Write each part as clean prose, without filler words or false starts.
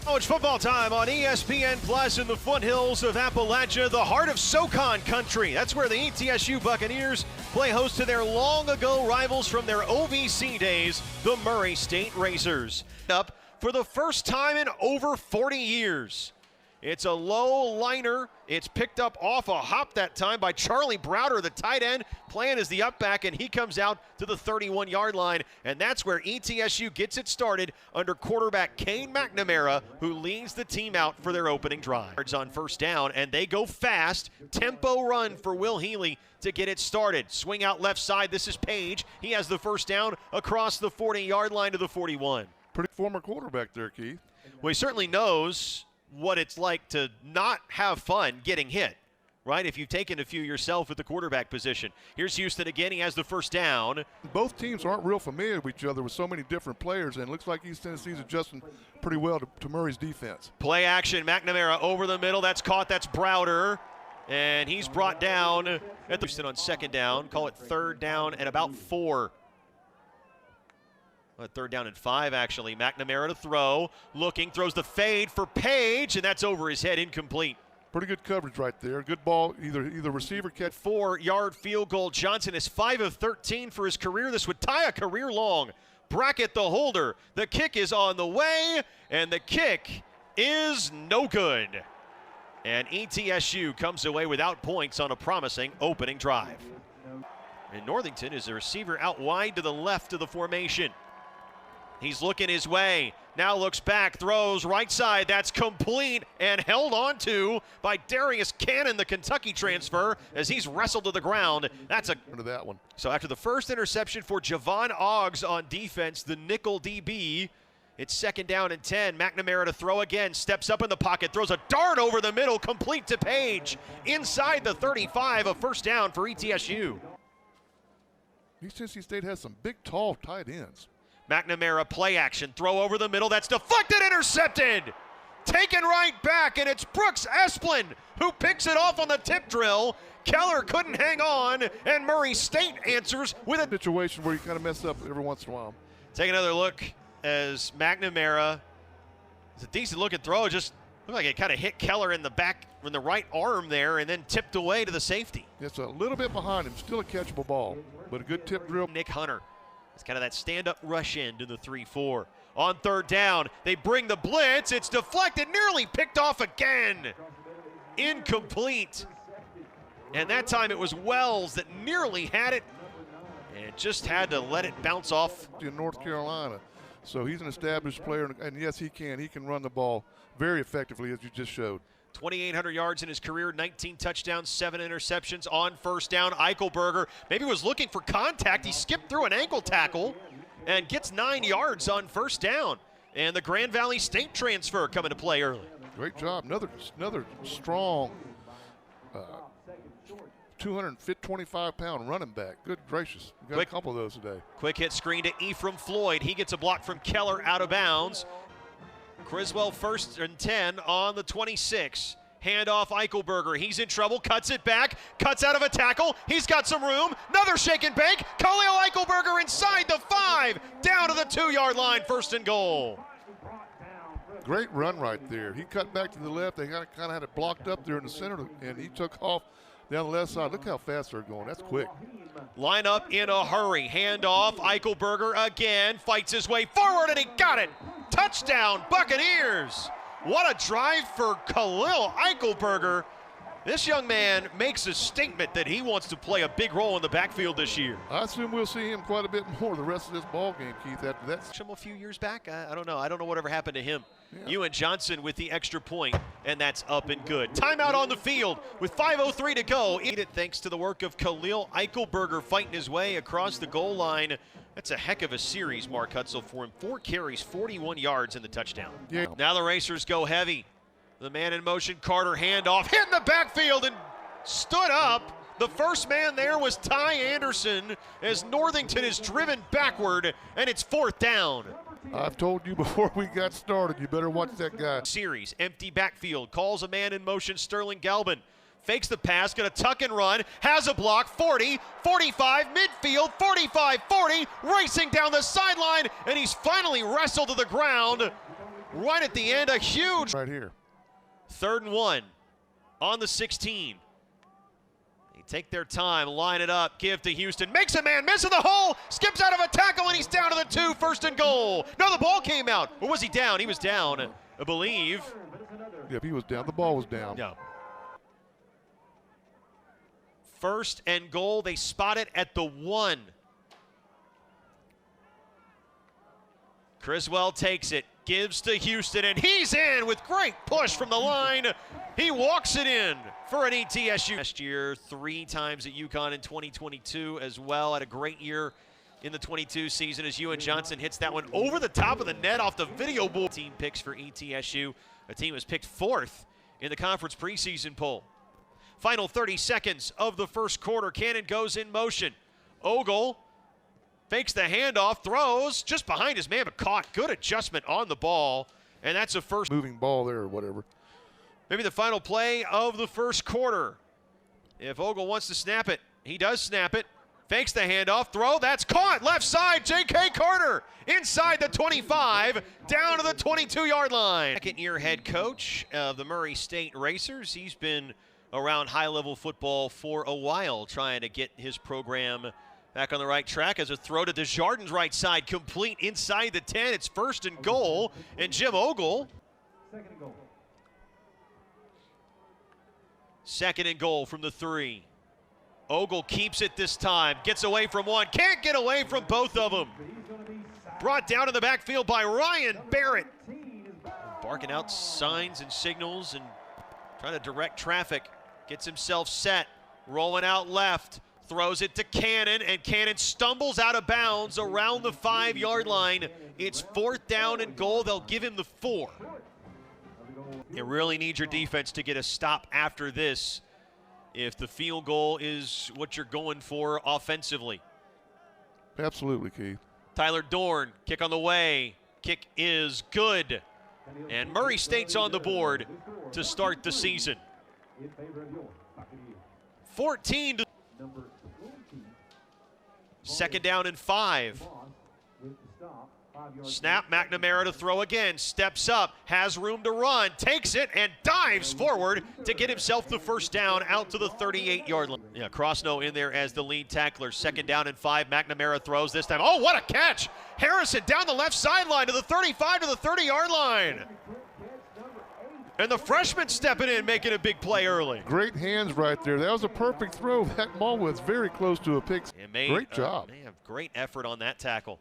College football time on ESPN Plus in the foothills of Appalachia, the heart of SoCon country. That's where the ETSU Buccaneers play host to their long-ago rivals from their OVC days, the Murray State Racers. Up for the first time in over 40 years. It's a low liner. It's picked up off a hop that time by Charlie Browder, the tight end, playing as the up back, and he comes out to the 31-yard line. And that's where ETSU gets it started under quarterback Kane McNamara, who leads the team out for their opening drive. On first down, and they go fast. Tempo run for Will Healy to get it started. Swing out left side. This is Page. He has the first down across the 40-yard line to the 41. Pretty former quarterback there, Keith. Well, he certainly knows what it's like to not have fun getting hit, right? If you've taken a few yourself at the quarterback position. Here's Houston again. He has the first down. Both teams aren't real familiar with each other with so many different players, and it looks like East Tennessee's adjusting pretty well to Murray's defense. Play action. McNamara over the middle. That's caught. That's Browder. And he's brought down at the Houston on second down. Call it third down and about 4. Third down and 5, actually. McNamara to throw. Looking, throws the fade for Page, and that's over his head, incomplete. Pretty good coverage right there. Good ball, either receiver catch. 4-yard field goal. Johnson is 5 of 13 for his career. This would tie a career long. Brackett the holder. The kick is on the way, and the kick is no good. And ETSU comes away without points on a promising opening drive. And Northington is a receiver out wide to the left of the formation. He's looking his way, now looks back, throws right side, that's complete and held on to by Darius Cannon, the Kentucky transfer, as he's wrestled to the ground. That's a that one. So after the first interception for Javon Oggs on defense, the nickel DB, it's second down and 10. McNamara to throw again, steps up in the pocket, throws a dart over the middle, complete to Page. Inside the 35, a first down for ETSU. East Tennessee State has some big, tall tight ends. McNamara play action, throw over the middle, that's deflected, intercepted! Taken right back, and it's Brooks Esplin who picks it off on the tip drill. Keller couldn't hang on, and Murray State answers with a situation where you kind of mess up every once in a while. Take another look as McNamara, it's a decent looking throw, just looked like it kind of hit Keller in the back, in the right arm there, and then tipped away to the safety. It's a little bit behind him, still a catchable ball, but a good tip drill. Nick Hunter. It's kind of that stand-up rush end to the 3-4. On third down, they bring the blitz. It's deflected, nearly picked off again. Incomplete. And that time it was Wells that nearly had it and just had to let it bounce off. In North Carolina. So he's an established player, and yes, he can run the ball very effectively, as you just showed. 2,800 yards in his career, 19 touchdowns, 7 interceptions on first down. Eichelberger maybe was looking for contact. He skipped through an ankle tackle and gets 9 yards on first down. And the Grand Valley State transfer coming to play early. Great job. Another strong 225-pound running back. Good gracious. We got a couple of those today. Quick hit screen to Ephraim Floyd. He gets a block from Keller out of bounds. Criswell first and 10 on the 26. Handoff Eichelberger. He's in trouble. Cuts it back. Cuts out of a tackle. He's got some room. Another shake and bake. Khalil Eichelberger inside the 5. Down to the 2-yard line. First and goal. Great run right there. He cut back to the left. They kind of had it blocked up there in the center, and he took off down the left side. Look how fast they're going. That's quick. Line up in a hurry. Handoff. Eichelberger again. Fights his way forward, and he got it. Touchdown, Buccaneers. What a drive for Khalil Eichelberger. This young man makes a statement that he wants to play a big role in the backfield this year. I assume we'll see him quite a bit more the rest of this ball game, Keith, after that. A few years back, I don't know. I don't know whatever happened to him. Yeah. Ewan Johnson with the extra point, and that's up and good. Timeout on the field with 5:03 to go. Thanks to the work of Khalil Eichelberger fighting his way across the goal line. That's a heck of a series, Mark Hutzel, for him. 4 carries, 41 yards in the touchdown. Yeah. Now the Racers go heavy. The man in motion, Carter handoff, hit in the backfield and stood up. The first man there was Ty Anderson as Northington is driven backward, and it's 4th down. I've told you before we got started, you better watch that guy. Series, empty backfield, calls a man in motion, Sterling Galvin. Fakes the pass, gonna tuck and run, has a block, 40, 45, midfield, 45, 40, racing down the sideline, and he's finally wrestled to the ground. right at the end, a huge Right here. 3rd and 1 on the 16. They take their time, line it up, give to Houston, makes a man, misses the hole, skips out of a tackle, and he's down to the 2, 1st and goal. No, the ball came out. Or was he down? He was down, I believe. Yep, he was down. The ball was down. Yeah. 1st and goal. They spot it at the 1. Criswell takes it, gives to Houston, and he's in with great push from the line. He walks it in for an ETSU. Last year, 3 times at UConn in 2022 as well. Had a great year in the 22 season as Ewan Johnson hits that one over the top of the net off the video board. Team picks for ETSU. A team was picked 4th in the conference preseason poll. Final 30 seconds of the first quarter. Cannon goes in motion. Ogle fakes the handoff, throws just behind his man, but caught. Good adjustment on the ball, and that's a first. Moving ball there or whatever. Maybe the final play of the first quarter. If Ogle wants to snap it, he does snap it. Fakes the handoff, throw, that's caught. Left side, J.K. Carter inside the 25, down to the 22-yard line. Second-year head coach of the Murray State Racers. He's been around high-level football for a while, trying to get his program back on the right track as a throw to Desjardins' right side, complete inside the 10. It's 1st and goal, and Jim Ogle. 2nd and goal from the 3. Ogle keeps it this time, gets away from one, can't get away from both of them. Brought down in the backfield by Ryan Barrett. Barking out signs and signals and trying to direct traffic. Gets himself set, rolling out left, throws it to Cannon, and Cannon stumbles out of bounds around the 5-yard line. It's 4th down and goal. They'll give him the 4. You really need your defense to get a stop after this if the field goal is what you're going for offensively. Absolutely, Keith. Tyler Dorn, kick on the way. Kick is good. And Murray State's on the board to start the season. 14 to 2nd down and 5. Snap, McNamara to throw again, steps up, has room to run, takes it, and dives forward to get himself the 1st down out to the 38-yard line. Yeah, Crossno in there as the lead tackler. 2nd down and 5, McNamara throws this time. Oh, what a catch! Harrison down the left sideline to the 35 to the 30-yard line. And the freshman stepping in, making a big play early. Great hands right there. That was a perfect throw. That ball was very close to a pick. Great job. Great effort on that tackle.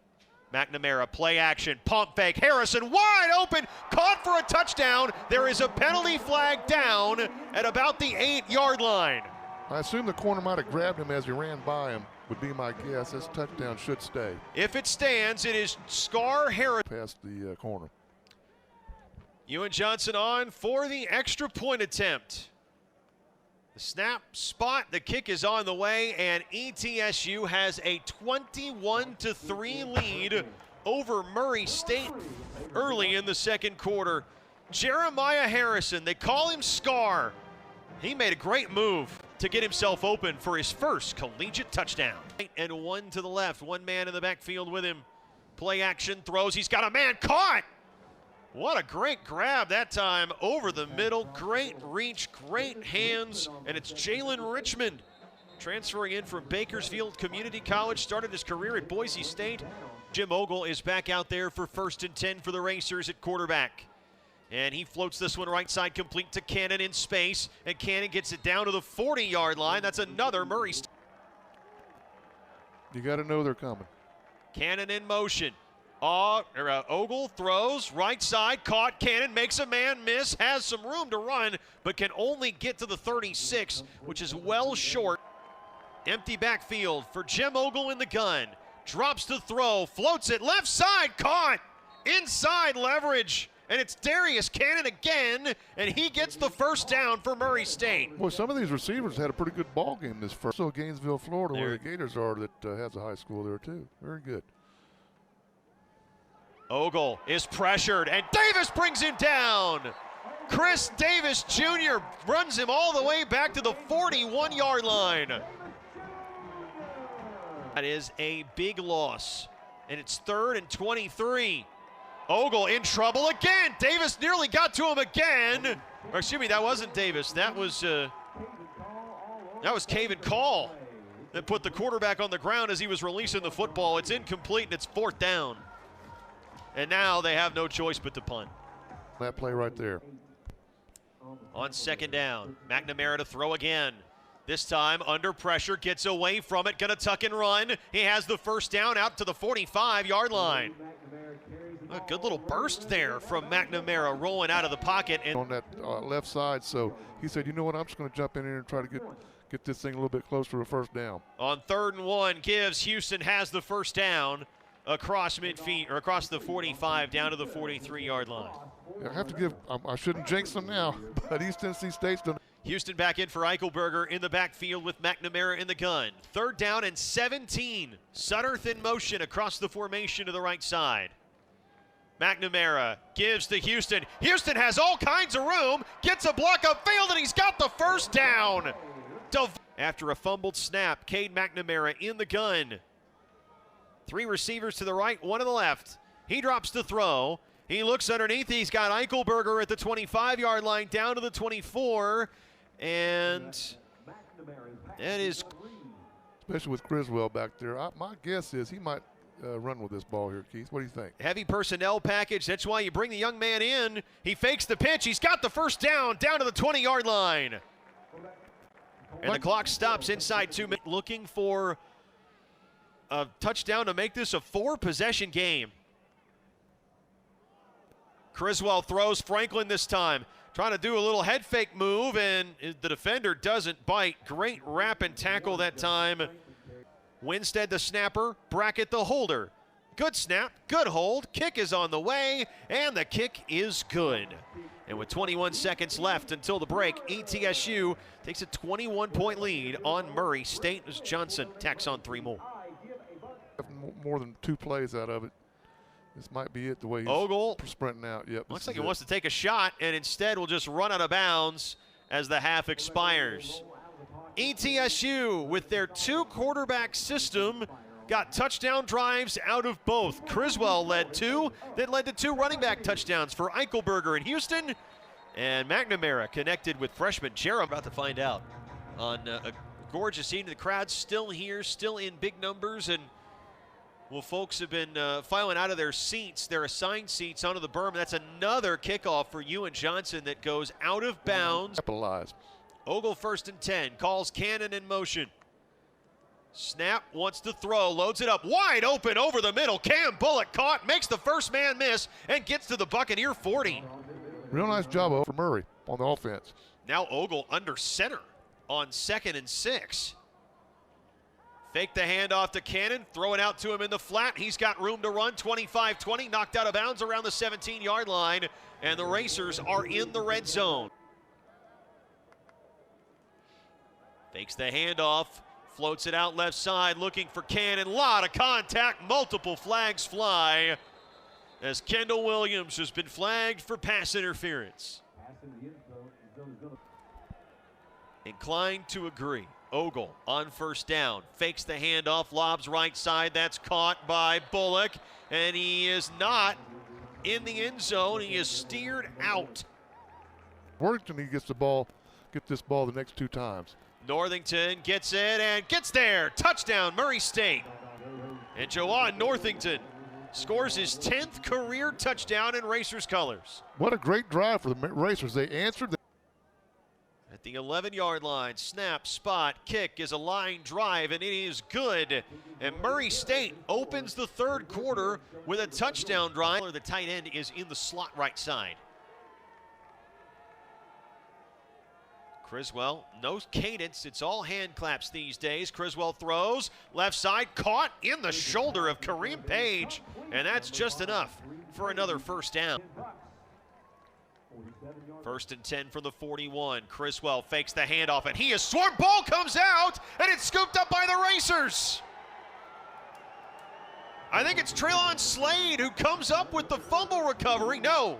McNamara, play action, pump fake, Harrison wide open, caught for a touchdown. There is a penalty flag down at about the 8-yard line. I assume the corner might have grabbed him as he ran by him, would be my guess. This touchdown should stay. If it stands, it is Scar Harrison. Past the corner. Ewan Johnson on for the extra point attempt. The snap, spot, the kick is on the way, and ETSU has a 21-3 lead over Murray State early in the second quarter. Jeremiah Harrison, they call him Scar. He made a great move to get himself open for his first collegiate touchdown. And 1 to the left, one man in the backfield with him. Play action, throws, he's got a man caught. What a great grab that time over the middle. Great reach, great hands, and it's Jalen Richmond transferring in from Bakersfield Community College. Started his career at Boise State. Jim Ogle is back out there for 1st and 10 for the Racers at quarterback. And he floats this one right side complete to Cannon in space, and Cannon gets it down to the 40-yard line. That's another Murray. You got to know they're coming. Cannon in motion. Ogle throws, right side, caught. Cannon makes a man miss, has some room to run, but can only get to the 36, which is well short. Empty backfield for Jim Ogle in the gun. Drops to throw, floats it, left side, caught. Inside leverage, and it's Darius Cannon again, and he gets the 1st down for Murray State. Boy, some of these receivers had a pretty good ball game this first. So Gainesville, Florida, where the Gators are, that has a high school there too. Very good. Ogle is pressured, and Davis brings him down. Chris Davis Jr. runs him all the way back to the 41-yard line. That is a big loss, and it's 3rd and 23. Ogle in trouble again. Davis nearly got to him again. Or excuse me, that wasn't Davis. That was Caven Call that put the quarterback on the ground as he was releasing the football. It's incomplete and it's 4th down. And now they have no choice but to punt. That play right there. On 2nd down, McNamara to throw again. This time under pressure, gets away from it, gonna tuck and run. He has the 1st down out to the 45-yard line. A good little burst there from McNamara rolling out of the pocket. And on that left side, so he said, you know what, I'm just gonna jump in here and try to get this thing a little bit closer to a 1st down. On 3rd and 1, gives Houston has the 1st down across midfield, or across the 45 down to the 43-yard line. I have to give, I shouldn't jinx them now, but East Tennessee State's done. Houston back in for Eichelberger in the backfield with McNamara in the gun. 3rd down and 17. Sudderth in motion across the formation to the right side. McNamara gives to Houston. Houston has all kinds of room, gets a block upfield, and he's got the 1st down. After a fumbled snap, Cade McNamara in the gun. 3 receivers to the right, 1 to the left. He drops the throw. He looks underneath. He's got Eichelberger at the 25-yard line down to the 24. And that is... Especially with Criswell back there. My guess is he might run with this ball here, Keith. What do you think? Heavy personnel package. That's why you bring the young man in. He fakes the pitch. He's got the 1st down to the 20-yard line. And the clock stops inside 2 minutes. Looking for a touchdown to make this a 4-possession game. Criswell throws. Franklin this time trying to do a little head fake move, and the defender doesn't bite. Great wrap and tackle that time. Winstead the snapper, Brackett the holder. Good snap, good hold, kick is on the way, and the kick is good. And with 21 seconds left until the break, ETSU takes a 21-point lead on Murray State as Johnson tacks on 3 more. More than 2 plays out of it. This might be it, the way he's Ogle sprinting out. Yep, looks like he wants to take a shot, and instead will just run out of bounds as the half expires. ETSU, with their 2-quarterback system, got touchdown drives out of both. Criswell led 2, that led to 2 running back touchdowns for Eichelberger in Houston, and McNamara connected with freshman Jerem. About to find out on a gorgeous evening. The crowd's still here, still in big numbers, and well, folks have been filing out of their seats, their assigned seats, onto the berm. That's another kickoff for Ewan Johnson that goes out of bounds. Capitalize. Ogle 1st and 10, calls Cannon in motion. Snap, wants to throw, loads it up, wide open over the middle. Cam Bullock caught, makes the first man miss, and gets to the Buccaneer 40. Real nice job for Murray on the offense. Now Ogle under center on 2nd and 6. Fake the handoff to Cannon, throw it out to him in the flat. He's got room to run, 25-20, knocked out of bounds around the 17-yard line, and the Racers are in the red zone. Fakes the handoff, floats it out left side, looking for Cannon. Lot of contact, multiple flags fly, as Kendall Williams has been flagged for pass interference. Inclined to agree. Ogle on 1st down, fakes the handoff, lobs right side. That's caught by Bullock, and he is not in the end zone. He is steered out. Worthington, he gets the ball, get this ball the next 2 times. Northington gets it and gets there. Touchdown, Murray State. And Joanne Northington scores his 10th career touchdown in Racers colors. What a great drive for the Racers. They answered. At the 11-yard line, snap, spot, kick is a line drive, and it is good. And Murray State opens the 3rd quarter with a touchdown drive. The tight end is in the slot right side. Criswell, no cadence. It's all hand claps these days. Criswell throws, left side, caught in the shoulder of Kareem Page, and that's just enough for another 1st down. 1st and 10 from the 41. Criswell fakes the handoff, and he is swarmed. Ball comes out, and it's scooped up by the Racers. I think it's Traylon Slade who comes up with the fumble recovery. No,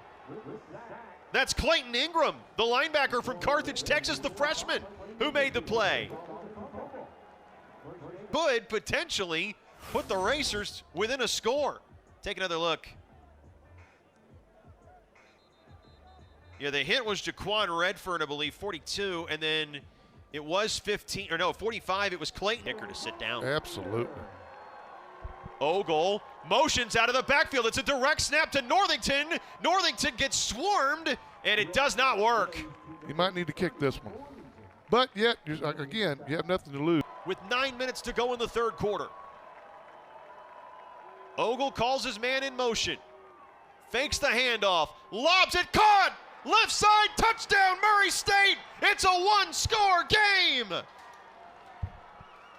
that's Clayton Ingram, the linebacker from Carthage, Texas, the freshman, who made the play. Could potentially put the Racers within a score. Take another look Yeah, the hit was Jaquan Redfern, I believe, 42, and then it was 45. It was Clayton Hicker to sit down. Absolutely. Ogle motions out of the backfield. It's a direct snap to Northington. Northington gets swarmed, and it does not work. You might need to kick this one. But yet, again, you have nothing to lose. With 9 minutes to go in the third quarter. Ogle calls his man in motion. Fakes the handoff. Lobs it. Caught! Left side touchdown, Murray State! It's a one-score game!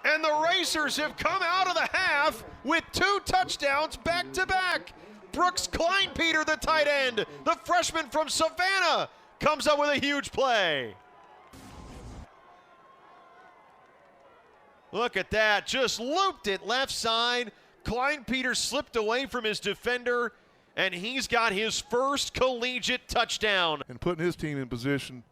And the Racers have come out of the half with 2 touchdowns back-to-back. Brooks Kleinpeter, the tight end, the freshman from Savannah, comes up with a huge play. Look at that, just looped it left side. Kleinpeter slipped away from his defender, and he's got his first collegiate touchdown. And putting his team in position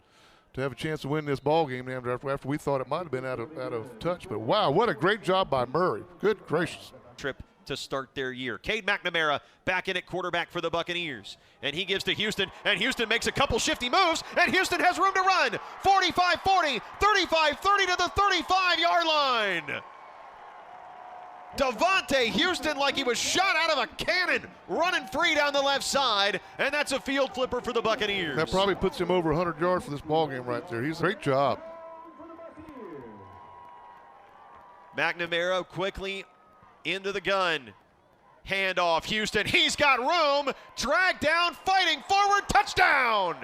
to have a chance to win this ball game after we thought it might have been out of touch. But wow, what a great job by Murray. Good gracious. Trip to start their year. Cade McNamara back in at quarterback for the Buccaneers. And he gives to Houston, and Houston makes a couple shifty moves, and Houston has room to run. 45-40, 35-30 to the 35-yard line. Devontae Houston, like he was shot out of a cannon, running free down the left side, and that's a field flipper for the Buccaneers. That probably puts him over 100 yards for this ball game right there. He's a great job. McNamara quickly into the gun. Handoff, Houston, he's got room, dragged down, fighting forward, touchdown!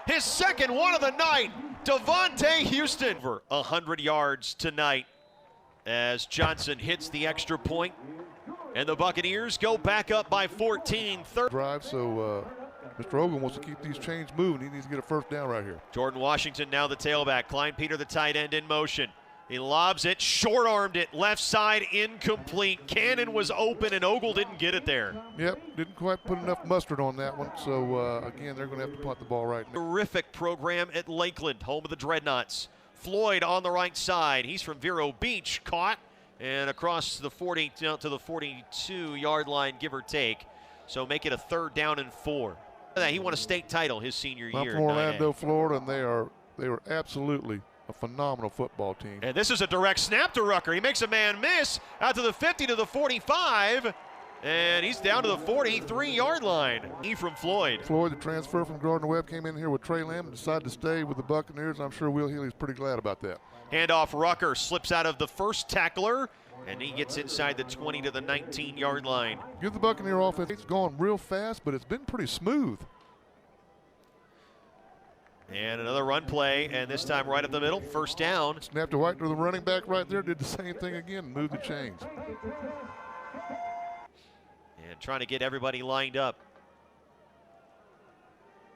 His second one of the night, Devontae Houston. Over 100 yards tonight as Johnson hits the extra point, and the Buccaneers go back up by 14. Drive, so Mr. Ogle wants to keep these chains moving. He needs to get a first down right here. Jordan Washington now the tailback. Kleinpeter the tight end in motion. He lobs it, short-armed it, left side incomplete. Cannon was open and Ogle didn't get it there. Yep, didn't quite put enough mustard on that one. So again, they're going to have to punt the ball right now. Terrific program at Lakeland, home of the Dreadnoughts. Floyd on the right side. He's from Vero Beach, caught and across the 40 to the 42-yard line, give or take. So make it a 3rd down and 4. He won a state title his senior year. From Orlando, Florida, and they were absolutely a phenomenal football team. And this is a direct snap to Rucker. He makes a man miss out to the 50 to the 45. And he's down to the 43-yard line. From Floyd. Floyd, the transfer from Gardner-Webb, came in here with Trey Lamb and decided to stay with the Buccaneers. I'm sure Will Healy's pretty glad about that. Handoff, Rucker slips out of the first tackler, and he gets inside the 20 to the 19-yard line. Give the Buccaneer offense. It's going real fast, but it's been pretty smooth. And another run play, and this time right up the middle, first down. Snap to White to the running back right there, did the same thing again, moved the chains. And trying to get everybody lined up.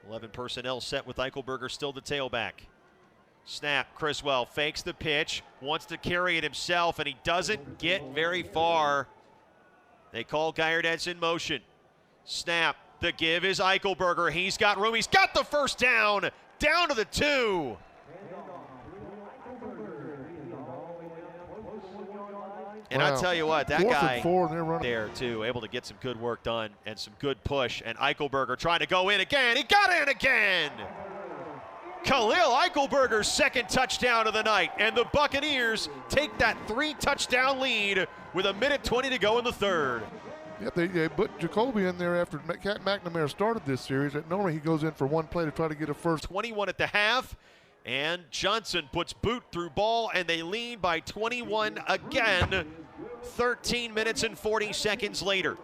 11 personnel set with Eichelberger still the tailback. Snap, Criswell fakes the pitch, wants to carry it himself, and he doesn't get very far. They call Geierdetz in motion. Snap, the give is Eichelberger. He's got room, he's got the first down, down to the 2. And wow. I'll tell you what, that 4th guy and 4, and they're running there too, able to get some good work done and some good push. And Eichelberger trying to go in again. He got in again. Khalil Eichelberger's second touchdown of the night. And the Buccaneers take that 3-touchdown lead with 1:20 to go in the third. Yeah, they put Jacoby in there after McNamara started this series. Normally he goes in for one play to try to get a first. 21 at the half. And Johnson puts boot through ball, and they lead by 21 again, 13 minutes and 40 seconds later.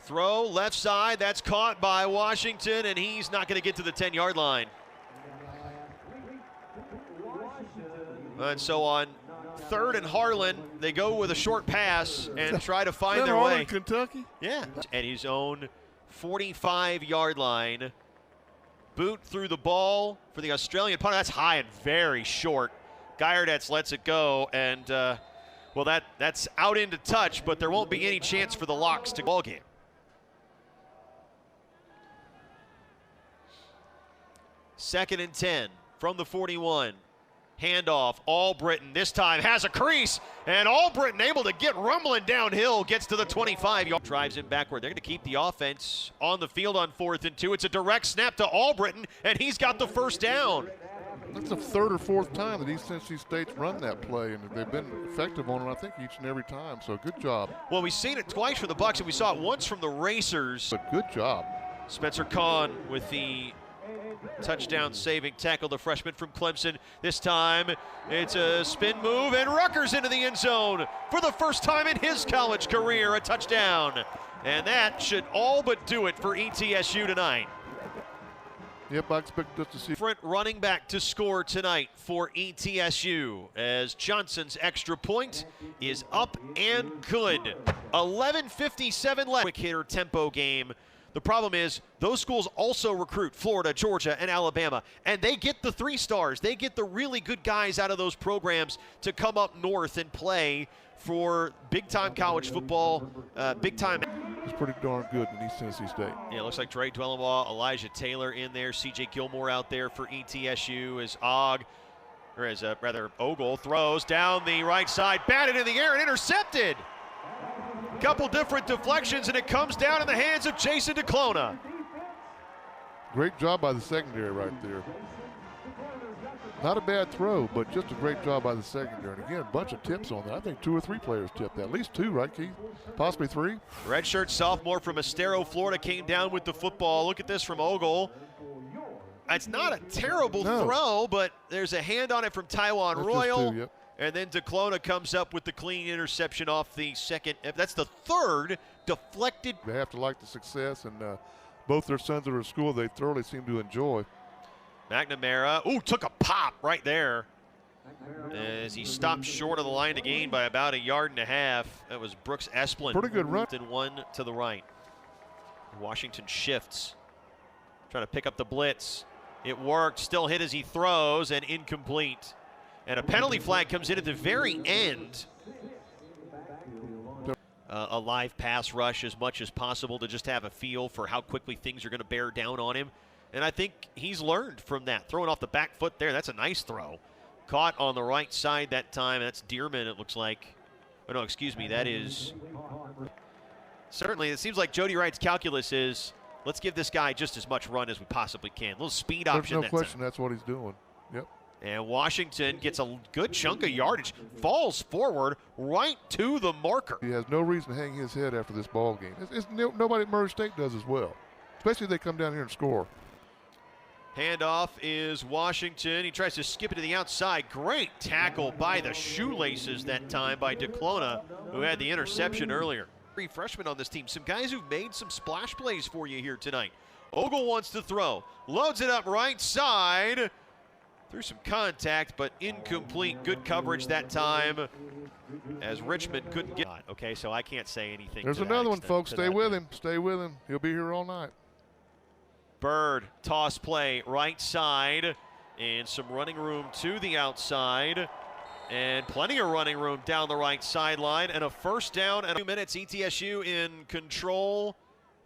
Throw left side, that's caught by Washington, and he's not going to get to the 10-yard line. And so on 3rd and Harlan, they go with a short pass and try to find their way. Kentucky? Yeah, at his own 45-yard line. Boot through the ball for the Australian punter. That's high and very short. Geierdetz lets it go, and well, that's out into touch, but there won't be any chance for the Locks to ball game. Second and 10 from the 41. Handoff, Albritton this time has a crease, and Albritton able to get rumbling downhill, gets to the 25-yard, drives him backward. They're going to keep the offense on the field on 4th and 2. It's a direct snap to Albritton, and he's got the first down. That's the 3rd or 4th time that East Tennessee State's run that play, and they've been effective on it, I think, each and every time. So good job. Well, we've seen it twice from the Bucks, and we saw it once from the Racers. But good job. Spencer Kahn with the touchdown saving tackle, the freshman from Clemson. This time it's a spin move, and Rutgers into the end zone for the first time in his college career, a touchdown. And that should all but do it for ETSU tonight. Yep, I expect us to see Different running back to score tonight for ETSU, as Johnson's extra point is up and good. 11:57 left. Quick hitter tempo game. The problem is those schools also recruit Florida, Georgia, and Alabama, and they get the 3 stars. They get the really good guys out of those programs to come up north and play for big-time college football, big-time. It's pretty darn good in East Tennessee State. Yeah, it looks like Dre Dwellenbaugh, Elijah Taylor in there, C.J. Gilmore out there for ETSU as Ogle throws down the right side, batted in the air and intercepted. Couple different deflections, and it comes down in the hands of Jason DeClona. Great job by the secondary right there. Not a bad throw, but just a great job by the secondary. And again, a bunch of tips on that. I think 2 or 3 players tipped that. At least 2, right, Keith? Possibly 3. Redshirt sophomore from Estero, Florida, came down with the football. Look at this from Ogle. It's not a terrible throw, but there's a hand on it from Taiwan Royal. 2, yep. And then DeClona comes up with the clean interception off the second. That's the 3rd deflected. They have to like the success, and both their sons are at school they thoroughly seem to enjoy. McNamara, took a pop right there as he stopped short of the line to gain by about 1.5 yards. That was Brooks Esplin. Pretty good run. And 1 to the right. Washington shifts, trying to pick up the blitz. It worked, still hit as he throws, and incomplete. And a penalty flag comes in at the very end. A live pass rush as much as possible to just have a feel for how quickly things are going to bear down on him. And I think he's learned from that. Throwing off the back foot there, that's a nice throw. Caught on the right side that time. That's Dearman, it looks like. Oh, no, excuse me, that is... Certainly, it seems like Jody Wright's calculus is, let's give this guy just as much run as we possibly can. A little speed option. There's no question that's what he's doing. Yep. And Washington gets a good chunk of yardage, falls forward right to the marker. He has no reason to hang his head after this ball game. Nobody at Murray State does as well, especially if they come down here and score. Handoff is Washington. He tries to skip it to the outside. Great tackle by the shoelaces that time by DeClona, who had the interception earlier. 3 freshmen on this team, some guys who've made some splash plays for you here tonight. Ogle wants to throw, loads it up right side. Through some contact, but incomplete. Good coverage that time as Richmond couldn't get. Okay, so I can't say anything. There's another one, folks. Stay with him. Stay with him. He'll be here all night. Bird, toss play, right side, and some running room to the outside, and plenty of running room down the right sideline, and a first down and 2 minutes. ETSU in control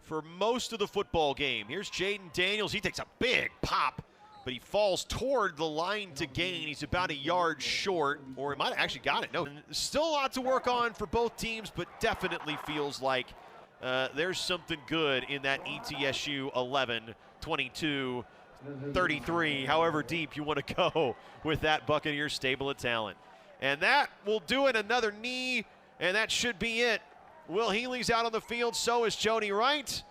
for most of the football game. Here's Jaden Daniels. He takes a big pop, but he falls toward the line to gain. He's about 1 yard short, or he might have actually got it. No, still a lot to work on for both teams, but definitely feels like there's something good in that ETSU 11, 22, 33, however deep you want to go with that Buccaneers stable of talent. And that will do it. Another knee, and that should be it. Will Healy's out on the field, so is Jody Wright.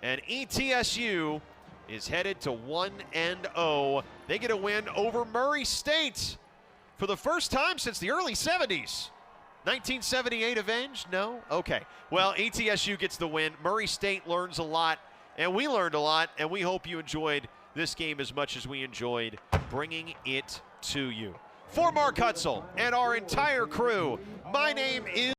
And ETSU is headed to 1-0. They get a win over Murray State for the first time since the early 70s. 1978 avenged? No? Okay. Well, ETSU gets the win. Murray State learns a lot, and we learned a lot, and we hope you enjoyed this game as much as we enjoyed bringing it to you. For Mark Hutzel and our entire crew, my name is